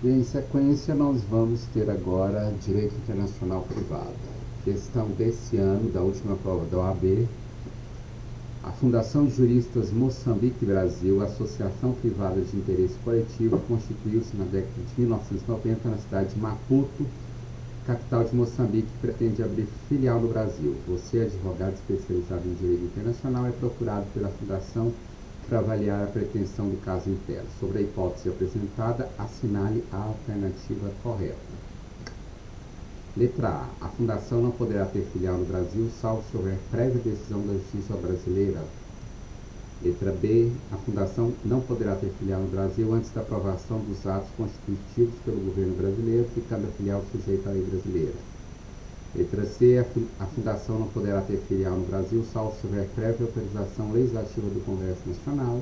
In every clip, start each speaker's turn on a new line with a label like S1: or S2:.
S1: E em sequência nós vamos ter agora Direito Internacional Privado. Questão desse ano, da última prova da OAB. A Fundação de Juristas Moçambique Brasil, associação privada de interesse coletivo, constituiu-se na década de 1990 na cidade de Maputo, capital de Moçambique, que pretende abrir filial no Brasil. Você, advogado especializado em direito internacional, é procurado pela Fundação para avaliar a pretensão do caso interno. Sobre a hipótese apresentada, assinale a alternativa correta. Letra A. A Fundação não poderá ter filial no Brasil, salvo se houver prévia decisão da Justiça brasileira. Letra B. A Fundação não poderá ter filial no Brasil antes da aprovação dos atos constitutivos pelo governo brasileiro, ficando a filial sujeita à lei brasileira. Letra C. A Fundação não poderá ter filial no Brasil, salvo se houver prévia autorização legislativa do Congresso Nacional.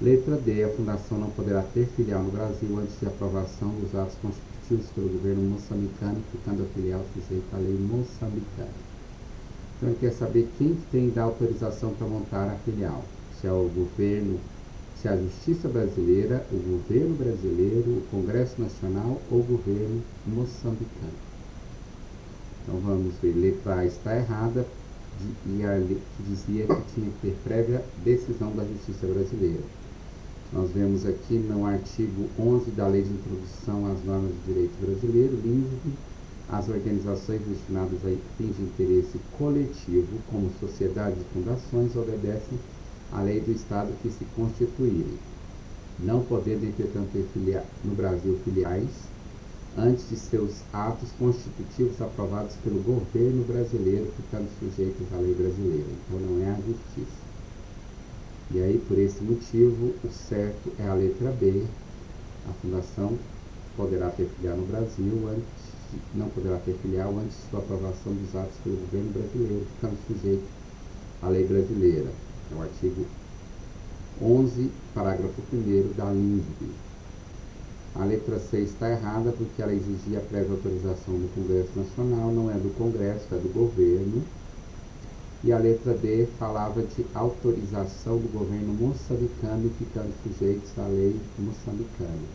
S1: Letra D. A Fundação não poderá ter filial no Brasil antes de aprovação dos atos constitutivos pelo governo moçambicano, ficando a filial sujeita à lei moçambicana. Então ele quer saber quem tem que dar autorização para montar a filial. Se é o governo, se é a Justiça brasileira, o governo brasileiro, o Congresso Nacional ou o governo moçambicano. Então vamos ver, letra A está errada, e a que dizia que tinha que ter prévia decisão da Justiça brasileira. Nós vemos aqui no artigo 11 da Lei de Introdução às Normas de Direito Brasileiro, LINDB, as organizações destinadas a fins de interesse coletivo, como sociedades e fundações, obedecem à lei do Estado que se constituírem, não podendo, entretanto, ter no Brasil filiais antes de seus atos constitutivos aprovados pelo governo brasileiro, ficando sujeitos à lei brasileira. Então não é a Justiça. E aí, por esse motivo, o certo é a letra B. A Fundação poderá ter filial no Brasil, não poderá ter filial antes de sua aprovação dos atos pelo governo brasileiro, ficando sujeito à lei brasileira. É o artigo 11, parágrafo 1º da LINDB. A letra C está errada porque ela exigia a prévia autorização do Congresso Nacional, não é do Congresso, é do governo. E a letra D falava de autorização do governo moçambicano, ficando sujeitos à lei moçambicana.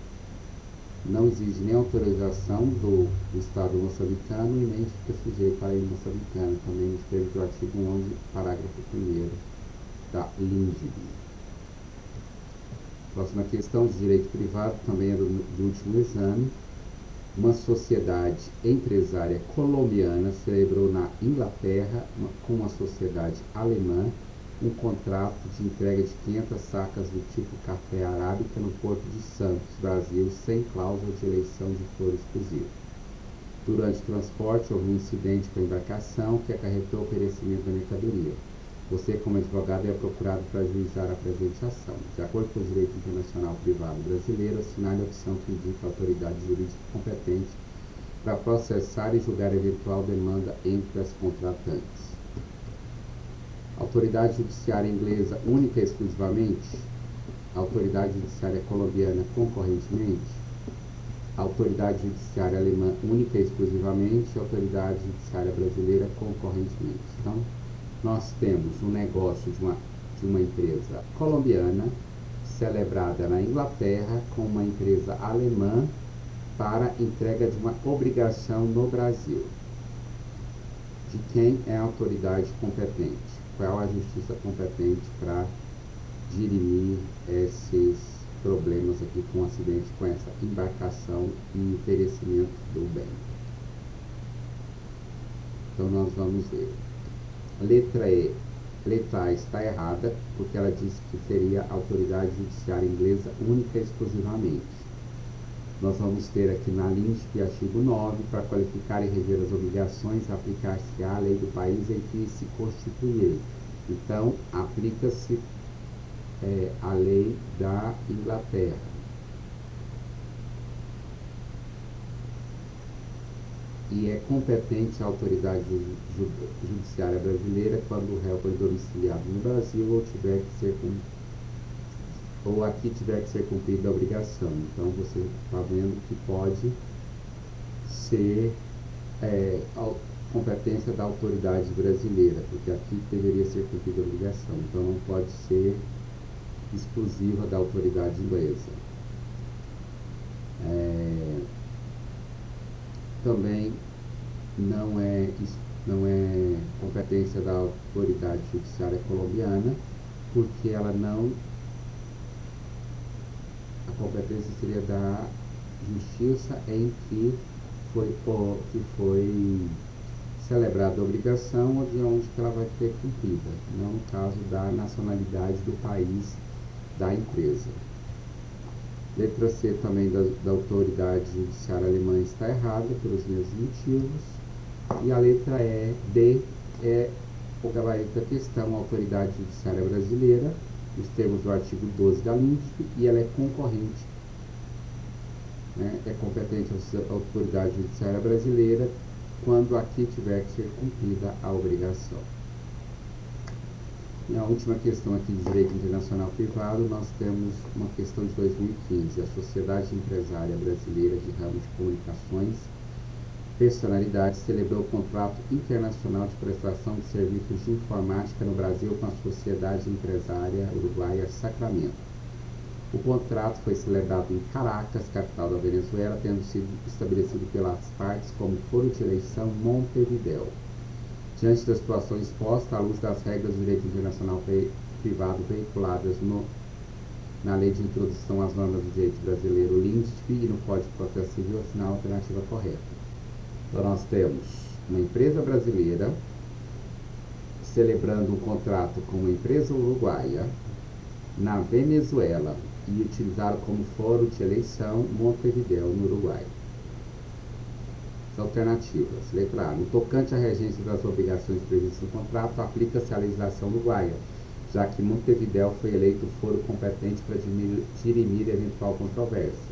S1: Não exige nem autorização do Estado moçambicano e nem fica sujeito à lei moçambicana, também nos termos do artigo 11, parágrafo 1º da LINDB. Próxima questão de direito privado, também é do último exame. Uma sociedade empresária colombiana celebrou na Inglaterra, com uma sociedade alemã, um contrato de entrega de 500 sacas do tipo café arábica no Porto de Santos, Brasil, sem cláusula de eleição de foro exclusivo. Durante o transporte, houve um incidente com a embarcação que acarretou o perecimento da mercadoria. Você, como advogado, é procurado para ajuizar a presente ação. De acordo com o direito internacional privado brasileiro, assinale a opção que indica a autoridade jurídica competente para processar e julgar eventual demanda entre as contratantes. Autoridade judiciária inglesa única e exclusivamente? Autoridade judiciária colombiana concorrentemente? Autoridade judiciária alemã única e exclusivamente? Autoridade judiciária brasileira concorrentemente? Então, nós temos um negócio de uma empresa colombiana celebrada na Inglaterra com uma empresa alemã para entrega de uma obrigação no Brasil. De quem é a autoridade competente? Qual a justiça competente para dirimir esses problemas aqui com o acidente, com essa embarcação e perecimento do bem? Então nós vamos ver. Letra A está errada, porque ela disse que seria a autoridade judiciária inglesa única e exclusivamente. Nós vamos ter aqui na LINDB, artigo 9, para qualificar e reger as obrigações, aplicar-se à lei do país em que se constituir. Então, aplica-se a lei da Inglaterra. E é competente a autoridade judiciária brasileira quando o réu foi domiciliado no Brasil ou aqui tiver que ser cumprida a obrigação. Então você está vendo que pode ser a competência da autoridade brasileira, porque aqui deveria ser cumprida a obrigação. Então não pode ser exclusiva da autoridade inglesa. Também não é competência da autoridade judiciária colombiana, porque ela não... A competência seria da justiça em que foi celebrada a obrigação ou de onde que ela vai ter cumprida, não no caso da nacionalidade do país da empresa. Letra C também da autoridade judiciária alemã está errada, pelos mesmos motivos. E a letra D é o gabarito da questão, a autoridade judiciária brasileira, nos termos do artigo 12 da LINDB, e ela é concorrente, né? É competente a autoridade judiciária brasileira quando aqui tiver que ser cumprida a obrigação. E a última questão aqui de direito internacional privado, nós temos uma questão de 2015. A Sociedade Empresária Brasileira de Ramo de Comunicações Personalidades celebrou o contrato internacional de prestação de serviços de informática no Brasil com a Sociedade Empresária Uruguaia Sacramento. O contrato foi celebrado em Caracas, capital da Venezuela, tendo sido estabelecido pelas partes como foro de eleição Montevidéu. Diante da situação exposta, à luz das regras do direito internacional privado veiculadas na Lei de Introdução às Normas do Direito Brasileiro, LINDB, e no Código de Processo Civil, assinar a alternativa correta. Então, nós temos uma empresa brasileira celebrando um contrato com uma empresa uruguaia na Venezuela e utilizaram como foro de eleição Montevidéu, no Uruguai. As alternativas. Letra A. No tocante à regência das obrigações previstas no contrato, aplica-se a legislação uruguaia, já que Montevidéu foi eleito foro competente para dirimir eventual controvérsia.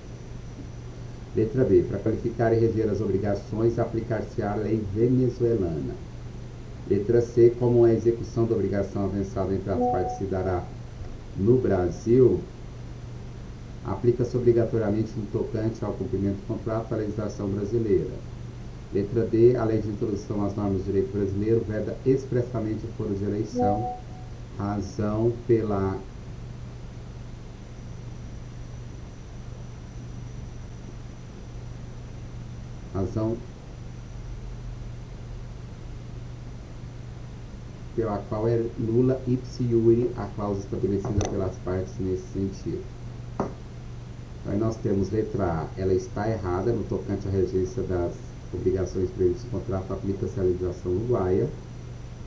S1: Letra B. Para qualificar e reger as obrigações, aplicar-se-á a lei venezuelana. Letra C. Como a execução da obrigação avançada entre as partes se dará no Brasil, aplica-se obrigatoriamente no tocante ao cumprimento do contrato a legislação brasileira. Letra D. A lei de introdução às normas do direito brasileiro veda expressamente o foro de eleição, razão pela qual é nula ipsi iure a cláusula estabelecida pelas partes nesse sentido. Então, aí nós temos letra A, ela está errada no tocante à regência das obrigações previstas no contrato, aplica-se a legislação uruguaia.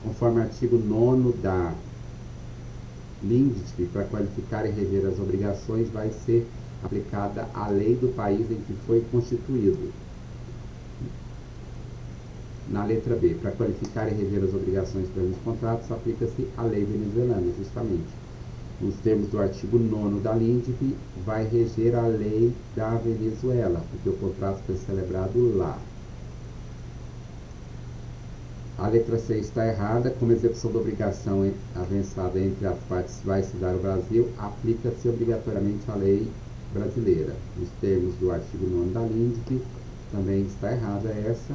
S1: Conforme o artigo 9º da LINDB, para qualificar e reger as obrigações, vai ser aplicada a lei do país em que foi constituído. Na letra B, para qualificar e reger as obrigações previstas nos contratos, aplica-se a lei venezuelana, justamente. Nos termos do artigo 9º da LINDB, vai reger a lei da Venezuela, porque o contrato foi celebrado lá. A letra C está errada. Como a execução da obrigação avançada entre as partes vai se dar no Brasil, aplica-se obrigatoriamente a lei brasileira. Nos termos do artigo 9º da LINDB, também está errada essa.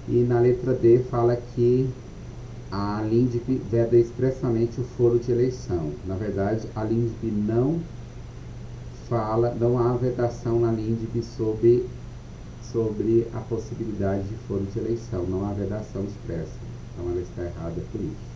S1: E na letra D fala que a LINDB veda expressamente o foro de eleição. Na verdade, a LINDB não há vedação na LINDB sobre a possibilidade de foro de eleição. Não há vedação expressa. Então ela está errada por isso.